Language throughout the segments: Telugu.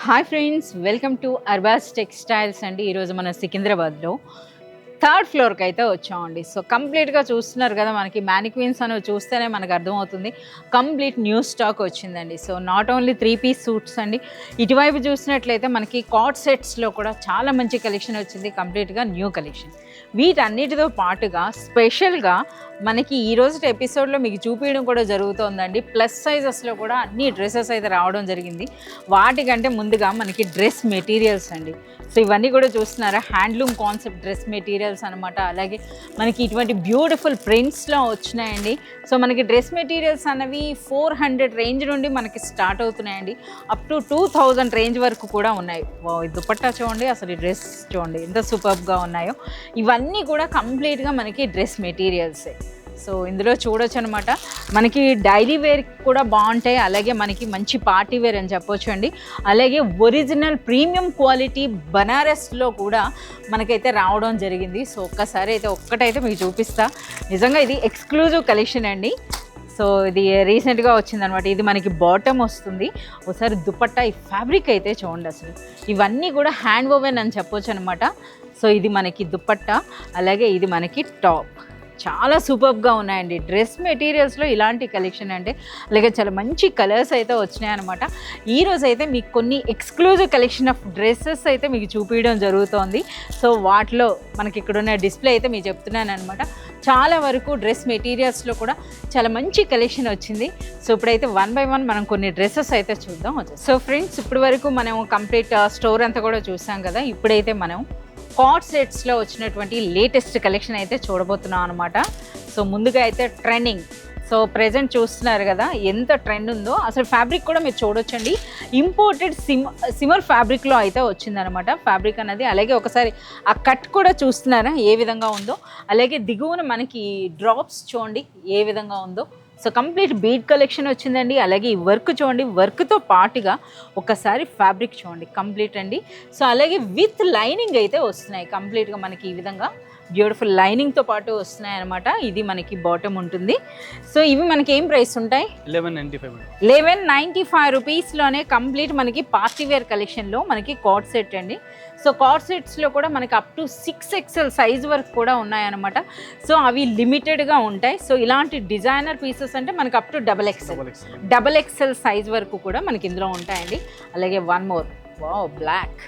Hi friends, welcome to Arbaz textiles అండి. ఈరోజు మన సికింద్రాబాద్లో థర్డ్ ఫ్లోర్కి అయితే వచ్చామండి. సో కంప్లీట్గా చూస్తున్నారు కదా, మనకి మ్యానిక్వీన్స్ అనేవి చూస్తేనే మనకు అర్థమవుతుంది కంప్లీట్ న్యూ స్టాక్ వచ్చిందండి. సో నాట్ ఓన్లీ 3-పీస్ సూట్స్ అండి, ఇటువైపు చూసినట్లయితే మనకి కార్డ్ సెట్స్లో కూడా చాలా మంచి కలెక్షన్ వచ్చింది, కంప్లీట్గా న్యూ కలెక్షన్. వీటన్నిటితో పాటుగా స్పెషల్గా మనకి ఈరోజు ఎపిసోడ్లో మీకు చూపించడం కూడా జరుగుతుందండి. ప్లస్ సైజెస్లో కూడా అన్ని డ్రెస్సెస్ అయితే రావడం జరిగింది. వాటికంటే ముందుగా మనకి డ్రెస్ మెటీరియల్స్ అండి. సో ఇవన్నీ కూడా చూస్తున్నారా, హ్యాండ్లూమ్ కాన్సెప్ట్ డ్రెస్ మెటీరియల్స్ అనమాట. అలాగే మనకి ఇటువంటి బ్యూటిఫుల్ ప్రింట్స్లో వచ్చినాయండి. సో మనకి డ్రెస్ మెటీరియల్స్ అనేవి 400 రేంజ్ నుండి మనకి స్టార్ట్ అవుతున్నాయండి, అప్ టు 2000 రేంజ్ వరకు కూడా ఉన్నాయి. దుపట్టా చూడండి, అసలు ఈ డ్రెస్ చూడండి ఎంత సూపర్గా ఉన్నాయో. ఇవన్నీ కూడా కంప్లీట్గా మనకి డ్రెస్ మెటీరియల్సే. సో ఇందులో చూడొచ్చు అనమాట, మనకి డైలీ వేర్ కూడా బాగుంటాయి, అలాగే మనకి మంచి పార్టీ వేర్ అని చెప్పొచ్చు అండి. అలాగే ఒరిజినల్ ప్రీమియం క్వాలిటీ బనారస్లో కూడా మనకైతే రావడం జరిగింది. సో ఒక్కటైతే మీకు చూపిస్తా. నిజంగా ఇది ఎక్స్క్లూజివ్ కలెక్షన్ అండి. సో ఇది రీసెంట్గా వచ్చిందనమాట. ఇది మనకి బాటమ్ వస్తుంది. ఒకసారి దుపట్టా ఈ ఫ్యాబ్రిక్ అయితే చూడండి, అసలు ఇవన్నీ కూడా హ్యాండ్ ఓవెన్ అని చెప్పొచ్చు అనమాట. సో ఇది మనకి దుపట్టా, అలాగే ఇది మనకి టాప్. చాలా సూపర్గా ఉన్నాయండి డ్రెస్ మెటీరియల్స్లో ఇలాంటి కలెక్షన్. అంటే అలాగే చాలా మంచి కలర్స్ అయితే వచ్చినాయి అనమాట. ఈరోజు అయితే మీకు కొన్ని ఎక్స్క్లూజివ్ కలెక్షన్ ఆఫ్ డ్రెస్సెస్ అయితే మీకు చూపించడం జరుగుతోంది. సో వాటిలో మనకి ఇక్కడున్న డిస్ప్లే అయితే మీకు చెప్తున్నాను అనమాట. చాలా వరకు డ్రెస్ మెటీరియల్స్లో కూడా చాలా మంచి కలెక్షన్ వచ్చింది. సో ఇప్పుడైతే 1 by 1 మనం కొన్ని డ్రెస్సెస్ అయితే చూద్దాం. సో ఫ్రెండ్స్, ఇప్పటి వరకు మనం కంప్లీట్ స్టోర్ అంతా కూడా చూసాం కదా. ఇప్పుడైతే మనం కార్డ్ సెట్స్లో వచ్చినటువంటి లేటెస్ట్ కలెక్షన్ అయితే చూడబోతున్నాం అనమాట. సో ముందుగా అయితే ట్రెండింగ్. సో ప్రెజెంట్ చూస్తున్నారు కదా ఎంత ట్రెండ్ ఉందో. అసలు ఫ్యాబ్రిక్ కూడా మీరు చూడొచ్చండి, ఇంపోర్టెడ్ సిమర్ ఫ్యాబ్రిక్లో అయితే వచ్చిందనమాట ఫ్యాబ్రిక్ అనేది. అలాగే ఒకసారి ఆ కట్ కూడా చూస్తున్నారా ఏ విధంగా ఉందో. అలాగే దిగువన మనకి డ్రాప్స్ చూడండి ఏ విధంగా ఉందో. సో కంప్లీట్ బీడ్ కలెక్షన్ వచ్చిందండి. అలాగే ఈ వర్క్ చూడండి, వర్క్తో పాటుగా ఒకసారి ఫ్యాబ్రిక్ చూడండి కంప్లీట్ అండి. సో అలాగే విత్ లైనింగ్ అయితే వస్తున్నాయి కంప్లీట్గా మనకి ఈ విధంగా బ్యూటిఫుల్ లైనింగ్తో పాటు వస్తున్నాయి అనమాట. ఇది మనకి బాటమ్ ఉంటుంది. సో ఇవి మనకి ఏం ప్రైస్ ఉంటాయి? 1195 రూపీస్లోనే కంప్లీట్ మనకి పార్టీ వేర్ కలెక్షన్లో మనకి కార్డ్ సెట్ అండి. సో కార్డ్ సెట్స్లో కూడా మనకి అప్ టు 6XL సైజ్ వరకు కూడా ఉన్నాయన్నమాట. సో అవి లిమిటెడ్గా ఉంటాయి. సో ఇలాంటి డిజైనర్ పీసెస్ అంటే మనకి up to double XL size వరకు కూడా మనకి ఇందులో ఉంటాయండి. అలాగే one more, wow, black.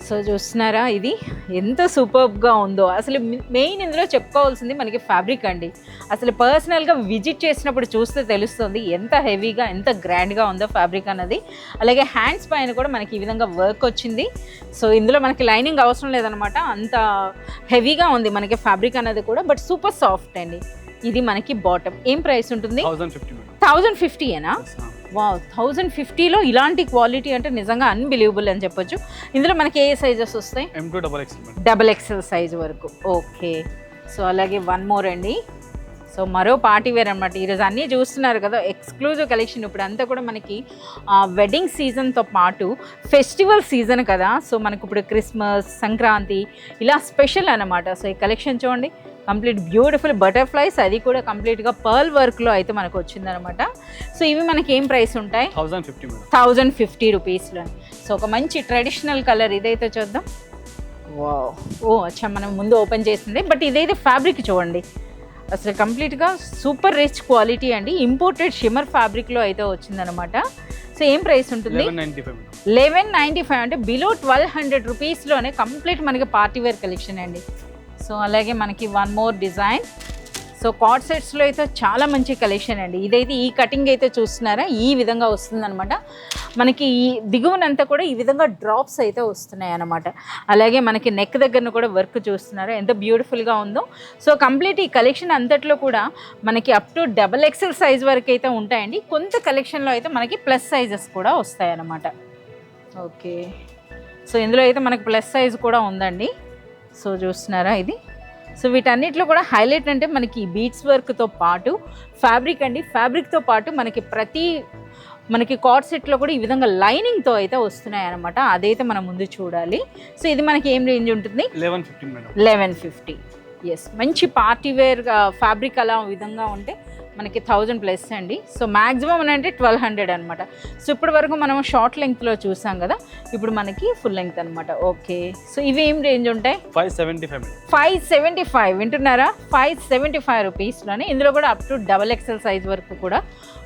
So చూస్తున్నారా ఇది ఎంత సూపర్గా ఉందో. అసలు మెయిన్ ఇందులో చెప్పుకోవాల్సింది మనకి ఫ్యాబ్రిక్ అండి. అసలు పర్సనల్గా విజిట్ చేసినప్పుడు చూస్తే తెలుస్తుంది ఎంత హెవీగా ఎంత గ్రాండ్గా ఉందో ఫ్యాబ్రిక్ అన్నది. అలాగే హ్యాండ్స్ పైన కూడా మనకి ఈ విధంగా వర్క్ వచ్చింది. సో ఇందులో మనకి లైనింగ్ అవసరం లేదనమాట, అంత హెవీగా ఉంది మనకి ఫ్యాబ్రిక్ అన్నది కూడా, బట్ సూపర్ సాఫ్ట్ అండి. ఇది మనకి బాటమ్. ఏం ప్రైస్ ఉంటుంది? 1050ఏనా? వావ్, 1050లో ఇలాంటి క్వాలిటీ అంటే నిజంగా అన్బిలీవబుల్ అని చెప్పొచ్చు. ఇందులో మనకి ఏ సైజెస్ వస్తాయి? డబల్ ఎక్స్ఎల్ సైజ్ వరకు. ఓకే. సో అలాగే వన్ మోర్ అండి. సో మరో పార్టీ వేర్ అనమాట. ఈరోజు అన్నీ చూస్తున్నారు కదా ఎక్స్క్లూజివ్ కలెక్షన్. ఇప్పుడు అంతా కూడా మనకి వెడ్డింగ్ సీజన్తో పాటు ఫెస్టివల్ సీజన్ కదా. సో మనకు ఇప్పుడు క్రిస్మస్, సంక్రాంతి ఇలా స్పెషల్ అనమాట. సో ఈ కలెక్షన్ చూడండి, కంప్లీట్ బ్యూటిఫుల్ బటర్ఫ్లైస్, అది కూడా కంప్లీట్గా పర్ల్ వర్క్లో అయితే మనకు వచ్చిందనమాట. సో ఇవి మనకి ఏం ప్రైస్ ఉంటాయి? 1050 రూపీస్లో. సో ఒక మంచి ట్రెడిషనల్ కలర్ ఇదైతే చూద్దాం. వావ్, అచ్చా మనం ముందు ఓపెన్ చేసింది, బట్ ఇదైతే ఫ్యాబ్రిక్ చూడండి అసలు కంప్లీట్గా సూపర్ రిచ్ క్వాలిటీ అండి. ఇంపోర్టెడ్ షిమ్మర్ ఫ్యాబ్రిక్లో అయితే వచ్చిందనమాట. సో ఏం ప్రైస్ ఉంటుంది? 1195 అంటే బిలో 1200 రూపీస్లోనే కంప్లీట్ మనకి పార్టీ వేర్ కలెక్షన్ అండి. సో అలాగే మనకి one more design. So co-ord సెట్స్లో అయితే చాలా మంచి కలెక్షన్ అండి. ఇదైతే ఈ కటింగ్ అయితే చూస్తున్నారా ఈ విధంగా వస్తుందన్నమాట. మనకి ఈ దిగువనంతా కూడా ఈ విధంగా డ్రాప్స్ అయితే వస్తున్నాయి అన్నమాట. అలాగే మనకి నెక్ దగ్గరను కూడా వర్క్ చూస్తున్నారా ఎంత బ్యూటిఫుల్గా ఉందో. సో కంప్లీట్ ఈ కలెక్షన్ అంతట్లో కూడా మనకి up to double XL size వరకు అయితే ఉంటాయండి. కొంత కలెక్షన్లో అయితే మనకి ప్లస్ సైజెస్ కూడా వస్తాయి అన్నమాట. ఓకే. సో ఇందులో అయితే మనకి ప్లస్ సైజ్ కూడా ఉందండి. సో చూస్తున్నారా ఇది. సో వీటన్నిటిలో కూడా హైలైట్ అంటే మనకి బీడ్స్ వర్క్తో పాటు ఫ్యాబ్రిక్ అండి. ఫ్యాబ్రిక్తో పాటు మనకి కార్డ్ సెట్లో కూడా ఈ విధంగా లైనింగ్తో అయితే వస్తున్నాయి అనమాట. అదైతే మనం ముందు చూడాలి. సో ఇది మనకి ఏం రేంజ్ ఉంటుంది? 1150. ఎస్, మంచి పార్టీ వేర్ ఫ్యాబ్రిక్ అలా విధంగా ఉంటే మనకి 1000+ అండి. సో మ్యాక్సిమం అంటే 1200 అనమాట. సో ఇప్పటి వరకు మనం షార్ట్ లెంగ్త్లో చూసాం కదా, ఇప్పుడు మనకి ఫుల్ లెంగ్త్ అనమాట. ఓకే, సో ఇవి ఏం రేంజ్ ఉంటాయి? 575 వింటున్నారా? 575 రూపీస్లోనే. ఇందులో కూడా అప్ టు XXL సైజ్ వరకు కూడా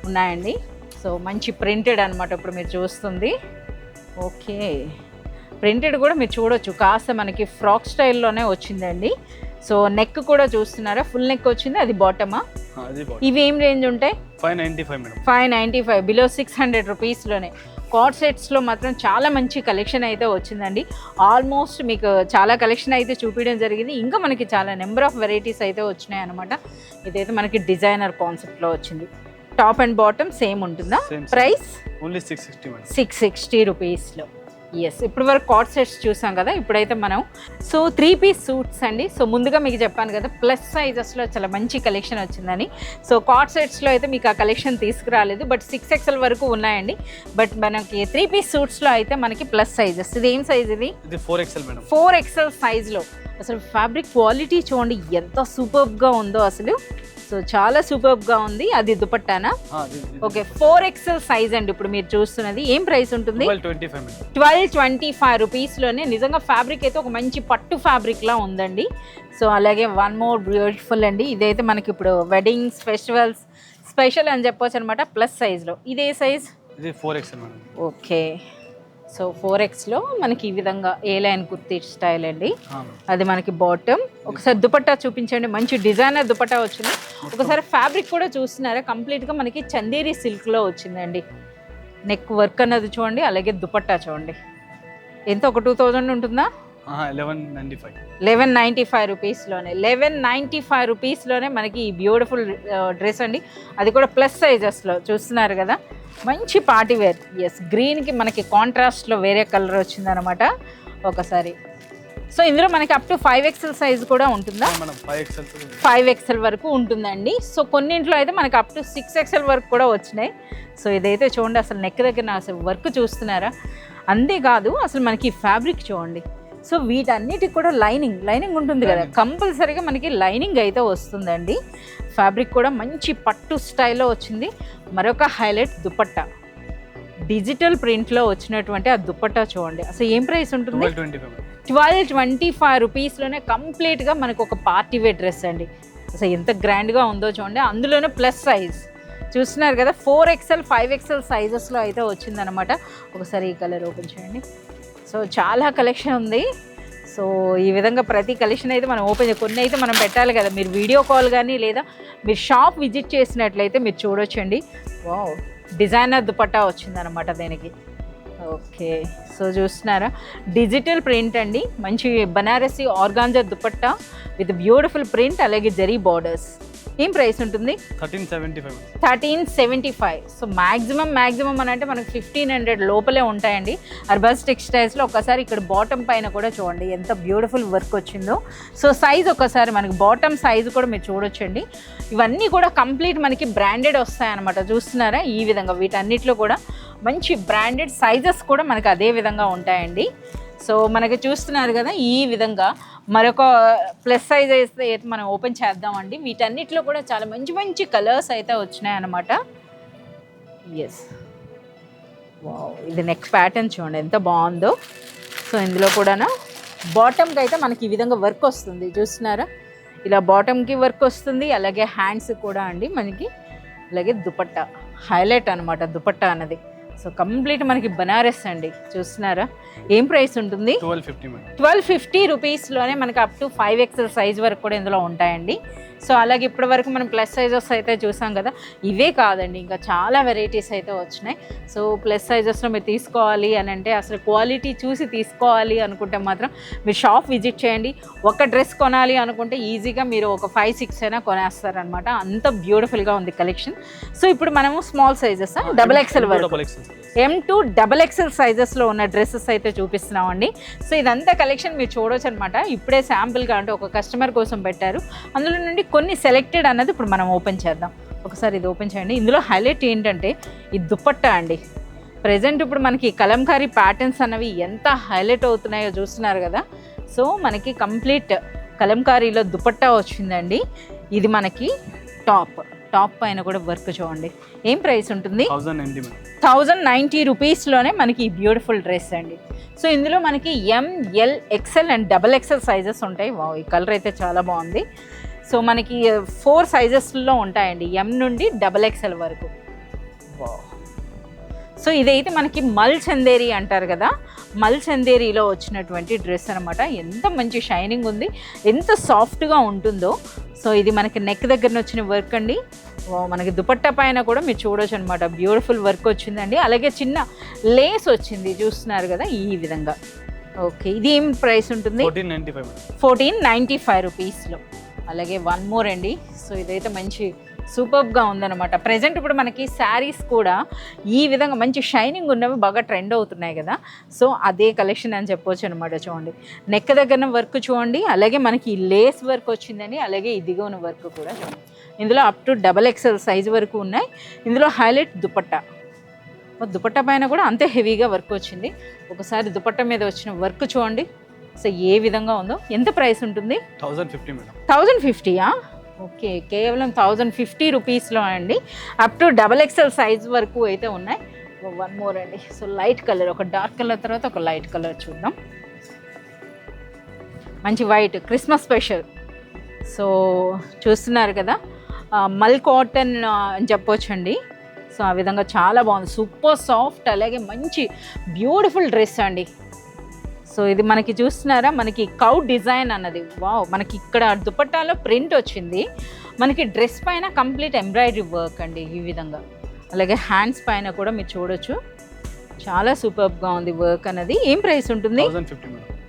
ఉన్నాయండి. సో మంచి ప్రింటెడ్ అనమాట ఇప్పుడు మీరు చూస్తుంది. ఓకే, ప్రింటెడ్ కూడా మీరు చూడొచ్చు, కాస్త మనకి ఫ్రాక్ స్టైల్లోనే వచ్చిందండి. సో నెక్ కూడా చూస్తున్నారా, ఫుల్ నెక్ వచ్చింది, అది బాటమా? ఇవి ఏం రేంజ్ ఉంటాయి? 595 బిలో 600 రూపీస్లోనే. కార్డ్ సెట్స్లో మాత్రం చాలా మంచి కలెక్షన్ అయితే వచ్చిందండి. ఆల్మోస్ట్ మీకు చాలా కలెక్షన్ అయితే చూపించడం జరిగింది. ఇంకా మనకి చాలా నెంబర్ ఆఫ్ వెరైటీస్ అయితే వచ్చినాయి అనమాట. ఇదైతే మనకి డిజైనర్ కాన్సెప్ట్లో వచ్చింది. టాప్ అండ్ బాటమ్ సేమ్ ఉంటుందా? ప్రైస్ ఓన్లీ 660 రూపీస్లో. ఎస్, ఇప్పుడు వరకు కార్డ్ సెట్స్ చూసాం కదా, ఇప్పుడైతే మనం 3 పీస్ సూట్స్ అండి. సో ముందుగా మీకు చెప్పాను కదా ప్లస్ సైజెస్లో చాలా మంచి కలెక్షన్ వచ్చిందని. సో కార్డ్ సెట్స్లో అయితే మీకు ఆ కలెక్షన్ తీసుకురాలేదు, బట్ 6XL వరకు ఉన్నాయండి. బట్ మనకి 3 పీస్ సూట్స్లో అయితే మనకి ప్లస్ సైజెస్. ఇది ఏం సైజ్? ఇది 4XL మేడం. 4XL సైజ్లో. అసలు ఫ్యాబ్రిక్ క్వాలిటీ చూడండి ఎంత సూపర్గా ఉందో అసలు. సో చాలా సూపర్గా ఉంది. అది దుపట్టానా? ఓకే, 4XL సైజ్ అండి ఇప్పుడు మీరు చూస్తున్నది. ఏం ప్రైస్ ఉంటుంది? 1225 రూపీస్లోనే. నిజంగా ఫ్యాబ్రిక్ అయితే ఒక మంచి పట్టు ఫ్యాబ్రిక్ లా ఉందండి. సో అలాగే వన్ మోర్ బ్యూటిఫుల్ అండి. ఇదైతే మనకి ఇప్పుడు వెడ్డింగ్స్, ఫెస్టివల్స్ స్పెషల్ అని చెప్పొచ్చు అనమాట. ప్లస్ సైజ్లో. ఇదే సైజ్? ఇది 4XL మేడం. ఓకే, సో 4Xలో మనకి ఈ విధంగా ఏ లైన్ కుర్తీ స్టైల్ అండి. అది మనకి బాటమ్. ఒకసారి దుపట్టా చూపించండి. మంచి డిజైనర్ దుపట్టా వచ్చింది. ఒకసారి ఫ్యాబ్రిక్ కూడా చూస్తున్నారా, కంప్లీట్గా మనకి చందేరి సిల్క్లో వచ్చిందండి. నెక్ వర్క్ అన్నది చూడండి, అలాగే దుపట్టా చూడండి. ఎంత, ఒక 2000 ఉంటుందా? 1195 రూపీస్లోనే. 1195 రూపీస్లోనే మనకి ఈ బ్యూటిఫుల్ డ్రెస్ అండి. అది కూడా ప్లస్ సైజెస్లో చూస్తున్నారు కదా, మంచి పార్టీ వేర్. ఎస్, గ్రీన్కి మనకి కాంట్రాస్ట్లో వేరే కలర్ వచ్చిందనమాట. ఒకసారి సో ఇందులో మనకి అప్ టు 5XL సైజ్ కూడా ఉంటుందా? 5XL వరకు ఉంటుందండి. సో కొన్నింట్లో అయితే మనకి అప్ టు 6XL వరకు కూడా వచ్చినాయి. సో ఇదైతే చూడండి, అసలు నెక్ దగ్గర అసలు వర్క్ చూస్తున్నారా? అంతేకాదు అసలు మనకి ఫ్యాబ్రిక్ చూడండి. సో వీటన్నిటికి కూడా లైనింగ్ ఉంటుంది కదా, కంపల్సరీగా మనకి లైనింగ్ అయితే వస్తుందండి. ఫ్యాబ్రిక్ కూడా మంచి పట్టు స్టైల్లో వచ్చింది. మరొక హైలైట్ దుపట్టా, డిజిటల్ ప్రింట్లో వచ్చినటువంటి ఆ దుపట్టా చూడండి. అసలు ఏం ప్రైస్ ఉంటుంది? 1225 రూపీస్లోనే కంప్లీట్గా మనకు ఒక పార్టీ వేర్ డ్రెస్ అండి. అసలు ఎంత గ్రాండ్గా ఉందో చూడండి. అందులోనే ప్లస్ సైజ్ చూస్తున్నారు కదా, 4XL 5XL సైజెస్లో అయితే వచ్చిందనమాట. ఒకసారి ఈ కలర్ ఓపెన్ చేయండి. సో చాలా కలెక్షన్ ఉంది. సో ఈ విధంగా ప్రతి కలెక్షన్ అయితే మనం ఓపెన్ కొన్ని అయితే మనం పెట్టాలి కదా. మీరు వీడియో కాల్ కానీ లేదా మీరు షాప్ విజిట్ చేసినట్లయితే మీరు చూడొచ్చండి. వావ్, డిజైనర్ దుపట్టా వచ్చిందనమాట దీనికి. ఓకే, సో చూస్తున్నారా, డిజిటల్ ప్రింట్ అండి. మంచి Banarasi organza dupatta with beautiful print, అలాగే జరీ బార్డర్స్. ఏం ప్రైస్ ఉంటుంది? 1375. సో మ్యాక్సిమం అని అంటే మనకు 1500 లోపలే ఉంటాయండి అర్బాస్ టెక్స్టైల్స్లో. ఒకసారి ఇక్కడ బాటమ్ పైన కూడా చూడండి ఎంత బ్యూటిఫుల్ వర్క్ వచ్చిందో. సో సైజ్ ఒకసారి మనకి బాటమ్ సైజ్ కూడా మీరు చూడొచ్చండి. ఇవన్నీ కూడా కంప్లీట్ మనకి బ్రాండెడ్ వస్తాయన్నమాట. చూస్తున్నారా, ఈ విధంగా వీటన్నిటిలో కూడా మంచి బ్రాండెడ్ సైజెస్ కూడా మనకి అదే విధంగా ఉంటాయండి. సో మనకి చూస్తున్నారు కదా, ఈ విధంగా మరొక ప్లస్ సైజ్ అయితే మనం ఓపెన్ చేద్దామండి. వీటన్నిటిలో కూడా చాలా మంచి కలర్స్ అయితే వచ్చినాయి అన్నమాట. ఎస్, వావ్, ఇది నెక్ ప్యాటర్న్ చూడండి ఎంత బాగుందో. సో ఇందులో కూడా బాటమ్కి అయితే మనకి ఈ విధంగా వర్క్ వస్తుంది. చూస్తున్నారా, ఇలా బాటమ్కి వర్క్ వస్తుంది, అలాగే హ్యాండ్స్ కూడా అండి మనకి, అలాగే దుపట్టా హైలైట్ అనమాట దుపట్టా అన్నది. సో కంప్లీట్ మనకి బనారస్ అండి. చూస్తున్నారా, ఏం ప్రైస్ ఉంటుంది? 1250 రూపీస్లోనే మనకి అప్ టు 5XL సైజ్ వరకు కూడా ఇందులో ఉంటాయండి. సో అలాగే ఇప్పటి వరకు మనం ప్లస్ సైజెస్ అయితే చూసాం కదా, ఇవే కాదండి ఇంకా చాలా వెరైటీస్ అయితే వచ్చినాయి. సో ప్లస్ సైజెస్లో మీరు తీసుకోవాలి అని అంటే, అసలు క్వాలిటీ చూసి తీసుకోవాలి అనుకుంటే మాత్రం మీరు షాప్ విజిట్ చేయండి. ఒక డ్రెస్ కొనాలి అనుకుంటే ఈజీగా మీరు ఒక 5-6 అయినా కొనేస్తారనమాట. అంత బ్యూటిఫుల్గా ఉంది కలెక్షన్. సో ఇప్పుడు మనము స్మాల్ సైజెస్ XXL వరకు M2 XXL సైజెస్లో ఉన్న డ్రెస్సెస్ అయితే చూపిస్తున్నామండి. సో ఇదంతా కలెక్షన్ మీరు చూడవచ్చు అనమాట. ఇప్పుడే శాంపుల్గా అంటే ఒక కస్టమర్ కోసం పెట్టారు, అందులో నుండి కొన్ని సెలెక్టెడ్ అన్నది ఇప్పుడు మనం ఓపెన్ చేద్దాం. ఒకసారి ఇది ఓపెన్ చేయండి. ఇందులో హైలైట్ ఏంటంటే ఈ దుపట్టా అండి. ప్రజెంట్ ఇప్పుడు మనకి కలంకారీ ప్యాటర్న్స్ అన్నవి ఎంత హైలైట్ అవుతున్నాయో చూస్తున్నారు కదా. సో మనకి కంప్లీట్ కలంకారీలో దుపట్టా వచ్చిందండి. ఇది మనకి టాప్, టాప్ పైన కూడా వర్క్ చూడండి. ఏం ప్రైస్ ఉంటుంది? 1090 మేడం. 1090 రూపీస్లోనే మనకి ఈ బ్యూటిఫుల్ డ్రెస్ అండి. సో ఇందులో మనకి ML XL and XXL sizes ఉంటాయి. వావ్, ఈ కలర్ అయితే చాలా బాగుంది. సో మనకి 4 సైజెస్లో ఉంటాయండి, M నుండి XXL వరకు. వావ్. సో ఇదైతే మనకి మల్ చందేరి అంటారు కదా, మల్ చందేరిలో వచ్చినటువంటి డ్రెస్ అనమాట. ఎంత మంచి షైనింగ్ ఉంది, ఎంత సాఫ్ట్గా ఉంటుందో. సో ఇది మనకి నెక్ దగ్గర వచ్చిన వర్క్ అండి. మనకి దుపట్టా పైన కూడా మీరు చూడొచ్చు అనమాట, బ్యూటిఫుల్ వర్క్ వచ్చిందండి. అలాగే చిన్న లేస్ వచ్చింది, చూస్తున్నారు కదా ఈ విధంగా. ఓకే, ఇది ఏం ప్రైస్ ఉంటుంది? 1495 రూపీస్లో. అలాగే వన్ మోర్ అండి. సో ఇదైతే మంచి సూపర్గా ఉందన్నమాట. ప్రజెంట్ ఇప్పుడు మనకి శారీస్ కూడా ఈ విధంగా మంచి షైనింగ్ ఉన్నవి బాగా ట్రెండ్ అవుతున్నాయి కదా, సో అదే కలెక్షన్ అని చెప్పొచ్చు అనమాట. చూడండి, నెక్ దగ్గర వర్క్ చూడండి, అలాగే మనకి లేస్ వర్క్ వచ్చిందండి, అలాగే ఇదిగా ఉన్న వర్క్ కూడా చూడండి. ఇందులో అప్ టు XXL సైజ్ వరకు ఉన్నాయి. ఇందులో హైలైట్ దుపట్టా. దుపట్టా పైన కూడా అంతే హెవీగా వర్క్ వచ్చింది. ఒకసారి దుపట్టా మీద వచ్చిన వర్క్ చూడండి, సో ఏ విధంగా ఉందో. ఎంత ప్రైస్ ఉంటుంది? 1050 మేడం. 1050యా? ఓకే, కేవలం 1050 రూపీస్లో అండి. అప్ టు XXL సైజ్ వరకు అయితే ఉన్నాయి. వన్ మోర్ అండి. సో లైట్ కలర్, ఒక డార్క్ కలర్ తర్వాత ఒక లైట్ కలర్ చూద్దాం. మంచి వైట్, క్రిస్మస్ స్పెషల్. సో చూస్తున్నారు కదా, మల్ కాటన్ అని చెప్పొచ్చండి. సో ఆ విధంగా చాలా బాగుంది, సూపర్ సాఫ్ట్, అలాగే మంచి బ్యూటిఫుల్ డ్రెస్ అండి. సో ఇది మనకి చూస్తున్నారా, మనకి కౌ డిజైన్ అన్నది. వావ్, మనకి ఇక్కడ దుపట్టాలో ప్రింట్ వచ్చింది, మనకి డ్రెస్ పైన కంప్లీట్ ఎంబ్రాయిడరీ వర్క్ అండి ఈ విధంగా. అలాగే హ్యాండ్స్ పైన కూడా మీరు చూడొచ్చు, చాలా సూపర్గా ఉంది వర్క్ అన్నది. ఏం ప్రైస్ ఉంటుంది?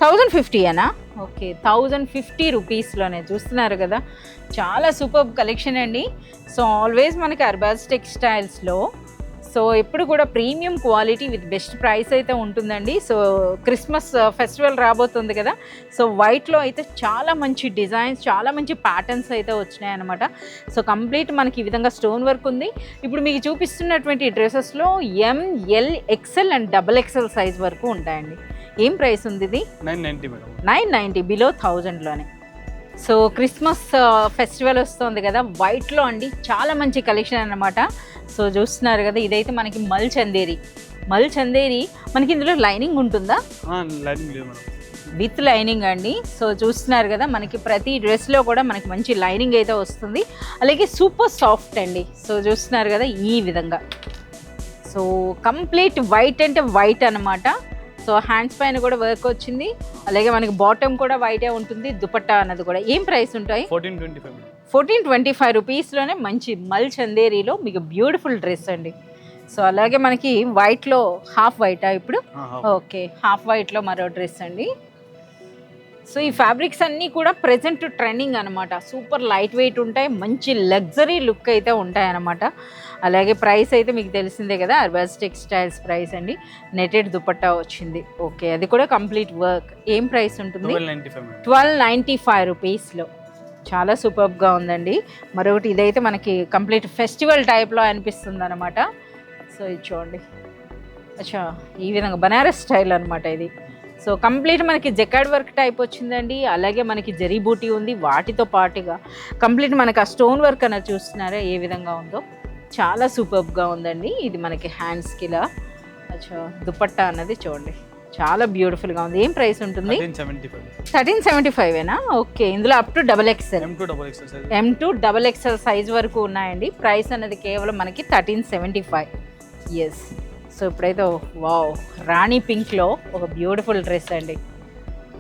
1050 అనా? ఓకే, 1050 రూపీస్లోనే. చూస్తున్నారు కదా, చాలా సూపర్ కలెక్షన్ అండి. సో ఆల్వేస్ మనకి అర్బాజ్ టెక్స్టైల్స్లో సో ఎప్పుడు కూడా premium quality with best price అయితే ఉంటుందండి. సో క్రిస్మస్ ఫెస్టివల్ రాబోతుంది కదా, సో వైట్లో అయితే చాలా మంచి డిజైన్స్, చాలా మంచి ప్యాటర్న్స్ అయితే వచ్చినాయి అనమాట. సో కంప్లీట్ మనకి ఈ విధంగా స్టోన్ వర్క్ ఉంది. ఇప్పుడు మీకు చూపిస్తున్నటువంటి డ్రెస్సెస్లో ML XL and XXL size వరకు ఉంటాయండి. ఏం ప్రైస్ ఉంది ఇది? 990 మేడం. 990, బిలో 1000లోనే. సో క్రిస్మస్ ఫెస్టివల్ వస్తుంది కదా, వైట్లో అండి చాలా మంచి కలెక్షన్ అన్నమాట. సో చూస్తున్నారు కదా, ఇదైతే మనకి మల్ చందేరి. మల్ చందేరి మనకి ఇందులో లైనింగ్ ఉంటుందా? లైనింగ్ లేదు మేడం, విత్ లైనింగ్ అండి. సో చూస్తున్నారు కదా, మనకి ప్రతి డ్రెస్లో కూడా మనకి మంచి లైనింగ్ అయితే వస్తుంది, అలాగే సూపర్ సాఫ్ట్ అండి. సో చూస్తున్నారు కదా ఈ విధంగా. సో కంప్లీట్ వైట్ అంటే వైట్ అనమాట. సో హ్యాండ్స్ పైన కూడా వర్క్ వచ్చింది, అలాగే మనకి బాటమ్ కూడా వైటే ఉంటుంది, దుపట్టా అన్నది కూడా. ఏం ప్రైస్ ఉంటాయి? 1425 రూపీస్లోనే మంచి మల్ చందేరిలో మీకు బ్యూటిఫుల్ డ్రెస్ అండి. సో అలాగే మనకి వైట్లో హాఫ్ వైటా ఇప్పుడు? ఓకే, హాఫ్ వైట్లో మరో డ్రెస్ అండి. సో ఈ ఫ్యాబ్రిక్స్ అన్నీ కూడా ప్రెజెంట్ ట్రెండింగ్ అనమాట. సూపర్ లైట్ వెయిట్ ఉంటాయి, మంచి లగ్జరీ లుక్ అయితే ఉంటాయి అన్నమాట. అలాగే ప్రైస్ అయితే మీకు తెలిసిందే కదా, అర్బాజ్ టెక్స్టైల్స్ ప్రైస్ అండి. నెటెడ్ దుపట్టా వచ్చింది. ఓకే, అది కూడా కంప్లీట్ వర్క్. ఏం ప్రైస్ ఉంటుంది? 1295 రూపీస్లో. చాలా సూపర్గా ఉందండి. మరొకటి ఇదైతే మనకి కంప్లీట్ ఫెస్టివల్ టైప్లో అనిపిస్తుంది అనమాట. సో ఇది చూడండి, అచ్చా ఈ విధంగా బనారస్ స్టైల్ అనమాట ఇది. సో కంప్లీట్ మనకి జకార్డ్ వర్క్ టైప్ వచ్చిందండి, అలాగే మనకి జరీ బూటీ ఉంది. వాటితో పాటుగా కంప్లీట్ మనకి ఆ స్టోన్ వర్క్ అన్నది చూస్తున్నారా ఏ విధంగా ఉందో, చాలా సూపర్గా ఉందండి. ఇది మనకి హ్యాండ్స్కి ఇలా అచ్చా దుపట్టా అన్నది చూడండి, చాలా బ్యూటిఫుల్గా ఉంది. ఏం ప్రైస్ ఉంటుంది? 1375ఏనా? ఓకే, ఇందులో up to XXL, M2 XXL size వరకు ఉన్నాయండి. ప్రైస్ అన్నది కేవలం మనకి 1375. ఎస్. సో ఇప్పుడైతే వావ్, రాణి పింక్లో ఒక బ్యూటిఫుల్ డ్రెస్ అండి.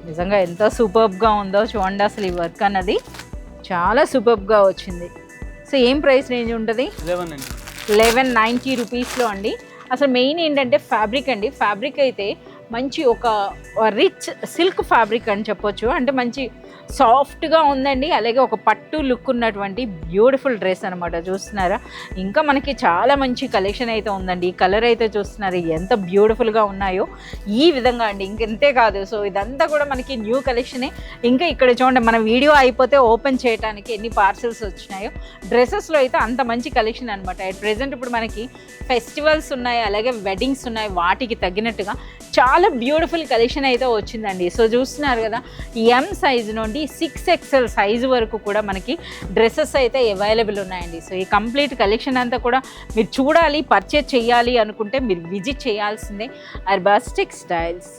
నిజంగా ఎంత సూపర్గా ఉందో చూడండి, అసలు ఈ వర్క్ అన్నది చాలా సూపర్గా వచ్చింది. సో ఏం ప్రైస్ రేంజ్ ఉంటుంది? 1190 రూపీస్లో అండి. అసలు మెయిన్ ఏంటంటే ఫ్యాబ్రిక్ అండి. ఫ్యాబ్రిక్ అయితే మంచి ఒక రిచ్ సిల్క్ ఫ్యాబ్రిక్ అని చెప్పొచ్చు, అంటే మంచి సాఫ్ట్గా ఉందండి. అలాగే ఒక పట్టు లుక్ ఉన్నటువంటి బ్యూటిఫుల్ డ్రెస్ అనమాట. చూస్తున్నారా, ఇంకా మనకి చాలా మంచి కలెక్షన్ అయితే ఉందండి. ఈ కలర్ అయితే చూస్తున్నారు ఎంత బ్యూటిఫుల్గా ఉన్నాయో ఈ విధంగా అండి. ఇంకెంతే కాదు, సో ఇదంతా కూడా మనకి న్యూ కలెక్షనే. ఇంకా ఇక్కడ చూడండి, మన వీడియో అయిపోతే ఓపెన్ చేయడానికి ఎన్ని పార్సల్స్ వచ్చినాయో. డ్రెస్సెస్లో అయితే అంత మంచి కలెక్షన్ అనమాట. అట్ ప్రెజెంట్ ఇప్పుడు మనకి ఫెస్టివల్స్ ఉన్నాయి, అలాగే వెడ్డింగ్స్ ఉన్నాయి, వాటికి తగ్గినట్టుగా చాలా చాలా బ్యూటిఫుల్ కలెక్షన్ అయితే వచ్చిందండి. సో చూస్తున్నారు కదా, ఎం సైజ్ నుండి 6XL సైజు వరకు కూడా మనకి డ్రెస్సెస్ అయితే అవైలబుల్ ఉన్నాయండి. సో ఈ కంప్లీట్ కలెక్షన్ అంతా కూడా మీరు చూడాలి, పర్చేజ్ చేయాలి అనుకుంటే మీరు విజిట్ చేయాల్సిందే అర్బాస్ టెక్స్టైల్స్.